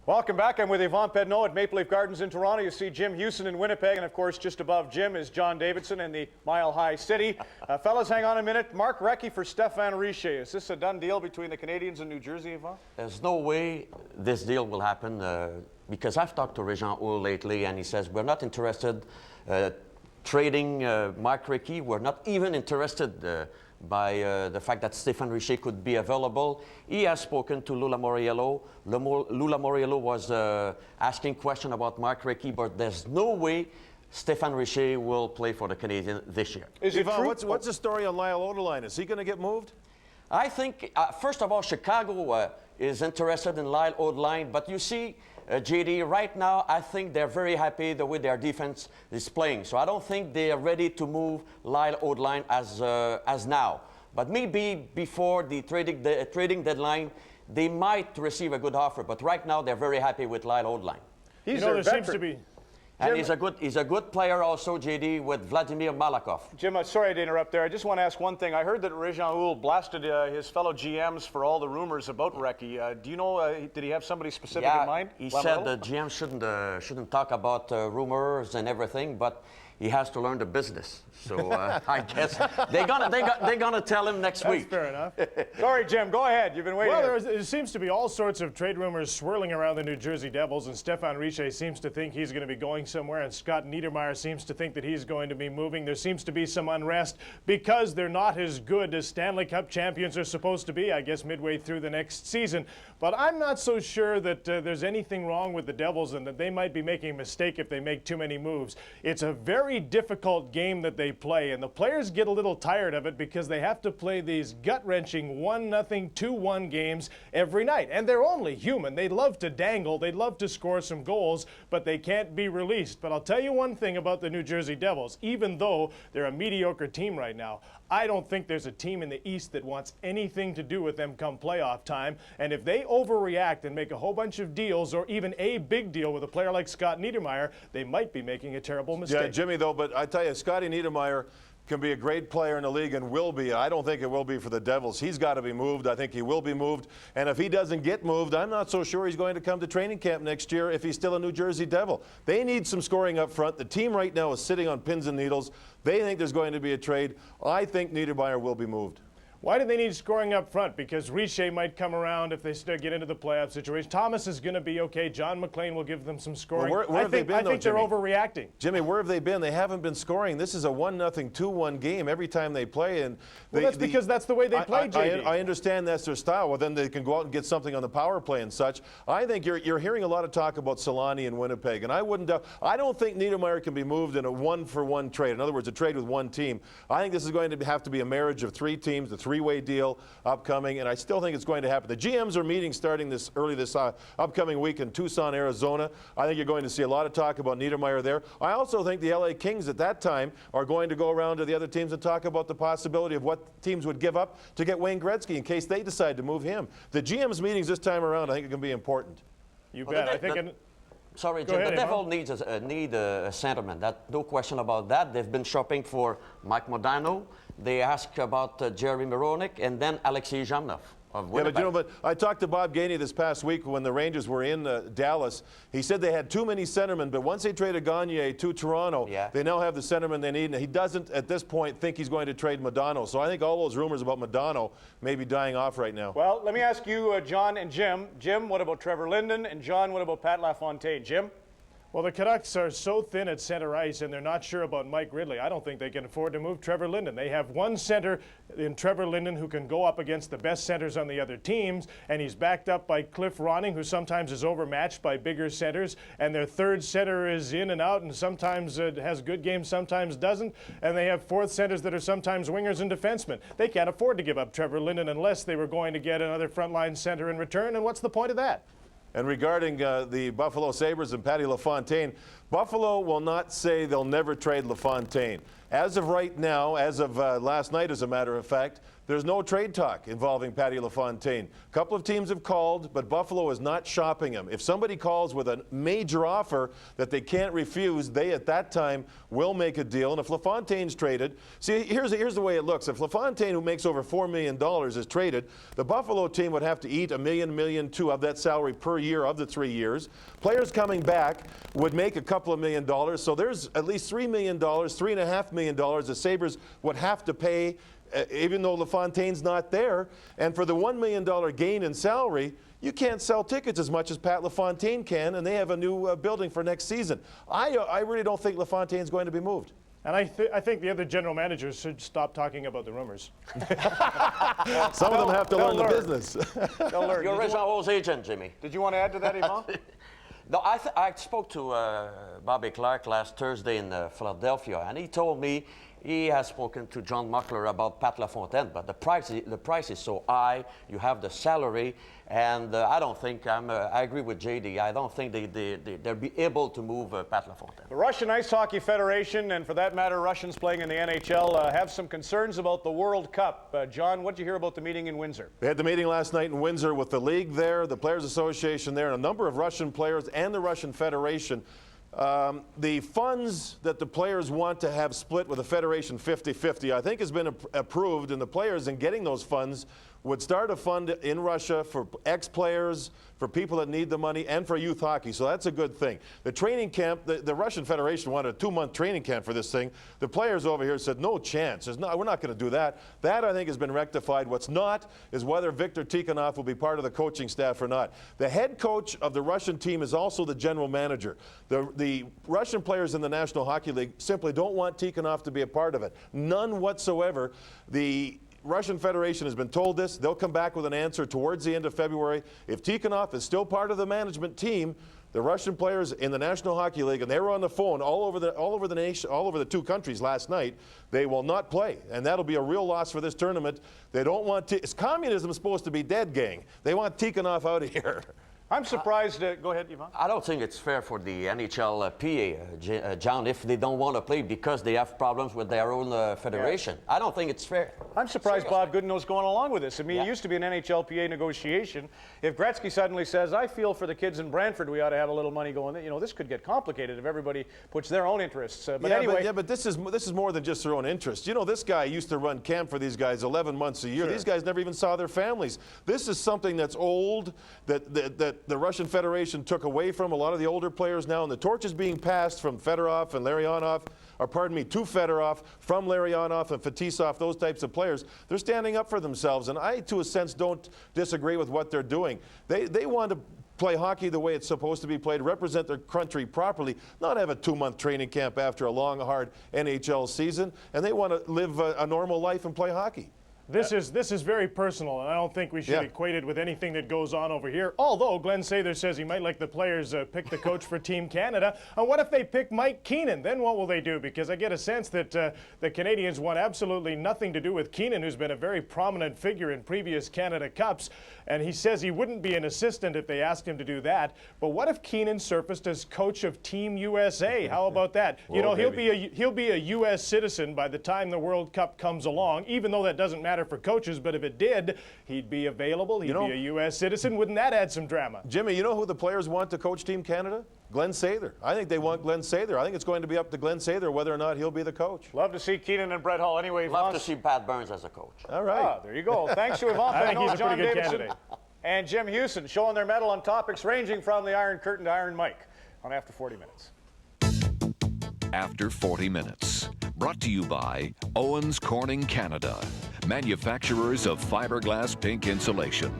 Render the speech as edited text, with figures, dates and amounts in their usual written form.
Welcome back. I'm with Yvon Pedneault at Maple Leaf Gardens in Toronto. You see Jim Houston in Winnipeg, and of course, just above Jim is John Davidson in the Mile High City. Fellas, hang on a minute. Mark Recchi for Stéphane Richer. Is this a done deal between the Canadians and New Jersey, Yvon? There's no way this deal will happen because I've talked to Régent Houle lately, and he says we're not interested trading Mark Recchi. We're not even interested by the fact that Stéphane Richer could be available. He has spoken to Lula Moriello. Lula Moriello was asking questions about Mark Recchi, but there's no way Stéphane Richer will play for the Canadiens this year. Is it true? What's the story on Lyle Odelein? Is he going to get moved? I think, first of all, Chicago is interested in Lyle Odelein, but you see, JD, right now, I think they're very happy the way their defense is playing. So I don't think they are ready to move Lyle Odelein as now. But maybe before the trading deadline, they might receive a good offer. But right now, they're very happy with Lyle Odelein. There seems to be. And he's a good player also, JD, with Vladimir Malakhov. Jim, sorry to interrupt there. I just want to ask one thing. I heard that Régent Houle blasted his fellow GMs for all the rumors about Recchi. Do you know, did he have somebody specific in mind? He said the GM shouldn't talk about rumors and everything, but he has to learn the business. So I guess they're gonna tell him next week. Fair enough. Sorry, Jim. Go ahead. You've been waiting. Well, there seems to be all sorts of trade rumors swirling around the New Jersey Devils, and Stéphane Richer seems to think he's going to be going somewhere, and Scott Niedermayer seems to think that he's going to be moving. There seems to be some unrest because they're not as good as Stanley Cup champions are supposed to be, I guess, midway through the next season. But I'm not so sure that there's anything wrong with the Devils and that they might be making a mistake if they make too many moves. It's a very difficult game that they play, and the players get a little tired of it because they have to play these gut-wrenching 1-0, 2-1 games every night. And they're only human. They love to dangle. They'd love to score some goals, but they can't be released. But I'll tell you one thing about the New Jersey Devils. Even though they're a mediocre team right now, I don't think there's a team in the East that wants anything to do with them come playoff time. And if they overreact and make a whole bunch of deals, or even a big deal with a player like Scott Niedermayer, they might be making a terrible mistake. Yeah, Jimmy, though, but I tell you, Scotty Niedermayer can be a great player in the league and will be. I don't think it will be for the Devils. He's got to be moved. I think he will be moved. And if he doesn't get moved, I'm not so sure he's going to come to training camp next year if he's still a New Jersey Devil. They need some scoring up front. The team right now is sitting on pins and needles. They think there's going to be a trade. I think Niedermayer will be moved. Why do they need scoring up front? Because Richer might come around if they still get into the playoff situation. Thomas is going to be okay. John MacLean will give them some scoring. Well, where have they been, I think they're overreacting. Jimmy, where have they been? They haven't been scoring. This is a 1-0, 2-1 game every time they play. And that's because that's the way they play, JD. I understand that's their style. Well, then they can go out and get something on the power play and such. I think you're hearing a lot of talk about Solani in Winnipeg, and I don't think Niedermayer can be moved in a one-for-one trade. In other words, a trade with one team. I think this is going to have to be a marriage of three teams, a three-way deal upcoming, and I still think it's going to happen. The GMs are meeting starting this upcoming week in Tucson, Arizona. I think you're going to see a lot of talk about Niedermayer there. I also think the LA Kings at that time are going to go around to the other teams and talk about the possibility of what teams would give up to get Wayne Gretzky in case they decide to move him. The GMs meetings this time around, I think, are going to be important. You bet. Sorry, Jim, the Devil need a centerman. No question about that. They've been shopping for Mike Modano. They asked about Jerry Mironik and then Alexei Zhamnov of Winnipeg. Yeah, but I talked to Bob Gainey this past week when the Rangers were in Dallas. He said they had too many centermen, but once they traded Gagner to Toronto, they now have the centerman they need. And he doesn't, at this point, think he's going to trade Modano. So I think all those rumors about Modano may be dying off right now. Well, let me ask you, John and Jim. Jim, what about Trevor Linden? And John, what about Pat LaFontaine? Jim? Well, the Canucks are so thin at center ice, and they're not sure about Mike Ridley. I don't think they can afford to move Trevor Linden. They have one center in Trevor Linden who can go up against the best centers on the other teams, and he's backed up by Cliff Ronning, who sometimes is overmatched by bigger centers, and their third center is in and out and sometimes has good games, sometimes doesn't, and they have fourth centers that are sometimes wingers and defensemen. They can't afford to give up Trevor Linden unless they were going to get another frontline center in return, and what's the point of that? And regarding the Buffalo Sabres and Patty LaFontaine, Buffalo will not say they'll never trade LaFontaine. As of right now, as of last night, as a matter of fact, there's no trade talk involving Patty LaFontaine. A couple of teams have called, but Buffalo is not shopping him. If somebody calls with a major offer that they can't refuse, they at that time will make a deal. And if LaFontaine's traded, see, here's the way it looks. If LaFontaine, who makes over $4 million, is traded, the Buffalo team would have to eat $1 million of that salary per year of the 3 years. Players coming back would make a couple of $1 million. So there's at least $3 million, $3.5 million the Sabres would have to pay, even though LaFontaine's not there. And for the $1 million gain in salary, you can't sell tickets as much as Pat LaFontaine can, and they have a new building for next season. I really don't think LaFontaine's going to be moved. And I think the other general managers should stop talking about the rumors. Some of them have to learn the business. They'll learn. You're Jean Aux's agent, Jimmy. Did you want to add to that, Yvon? No, I spoke to Bobby Clark last Thursday in Philadelphia, and he told me he has spoken to John Muckler about Pat LaFontaine, but the price is so high. You have the salary, and I don't think I agree with JD. I don't think they'll be able to move Pat LaFontaine. The Russian Ice Hockey Federation, and for that matter, Russians playing in the NHL, have some concerns about the World Cup. John, what did you hear about the meeting in Windsor? They had the meeting last night in Windsor with the league there, the Players Association there, and a number of Russian players and the Russian Federation. The funds that the players want to have split with the Federation 50-50, I think has been approved, and the players in getting those funds would start a fund in Russia for ex-players, for people that need the money, and for youth hockey. So that's a good thing. The training camp, the Russian Federation wanted a 2-month training camp for this thing. The players over here said, no chance. We're not going to do that. That, I think, has been rectified. What's not is whether Viktor Tikhonov will be part of the coaching staff or not. The head coach of the Russian team is also the general manager. The Russian players in the National Hockey League simply don't want Tikhonov to be a part of it. None whatsoever. The Russian Federation has been told this. They'll come back with an answer towards the end of February. If Tikhonov is still part of the management team, the Russian players in the National Hockey League, and they were on the phone all over the nation, all over the 2 countries last night, they will not play, and that'll be a real loss for this tournament. They don't want is communism supposed to be dead, gang? They want Tikhonov out of here. I'm surprised. Go ahead, Yvon. I don't think it's fair for the NHLPA, John, if they don't want to play because they have problems with their own federation. Yeah. I don't think it's fair. I'm surprised Bob Goodeno's going along with this. I mean, It used to be an NHLPA negotiation. If Gretzky suddenly says, I feel for the kids in Brantford, we ought to have a little money going, this could get complicated if everybody puts their own interests. But this is more than just their own interests. This guy used to run camp for these guys 11 months a year. Sure. These guys never even saw their families. This is something that's old, that the Russian Federation took away from a lot of the older players now, and the torch is being passed from Fedorov and Larionov, to Fedorov, from Larionov and Fetisov, those types of players. They're standing up for themselves, and I, to a sense, don't disagree with what they're doing. They want to play hockey the way it's supposed to be played, represent their country properly, not have a 2-month training camp after a long, hard NHL season, and they want to live a normal life and play hockey. This is very personal, and I don't think we should equate it with anything that goes on over here. Although Glenn Sather says he might let the players pick the coach for Team Canada. And what if they pick Mike Keenan? Then what will they do? Because I get a sense that the Canadians want absolutely nothing to do with Keenan, who's been a very prominent figure in previous Canada Cups. And he says he wouldn't be an assistant if they asked him to do that. But what if Keenan surfaced as coach of Team USA? How about that? Well, he'll be a U.S. citizen by the time the World Cup comes along, even though that doesn't matter for coaches, but if it did, he'd be available. He'd be a U.S. citizen. Wouldn't that add some drama? Jimmy, you know who the players want to coach Team Canada? Glenn Sather. I think they want Glenn Sather. I think it's going to be up to Glenn Sather whether or not he'll be the coach. Love to see Keenan and Brett Hull. Anyway, love to see Pat Burns as a coach. All right. There you go. Thanks to Yvon I think he's Pedneault, a John pretty good Davidson, candidate. and Jim Houston showing their mettle on topics ranging from the Iron Curtain to Iron Mike on After 40 Minutes. After 40 Minutes. Brought to you by Owens Corning Canada, manufacturers of fiberglass pink insulation.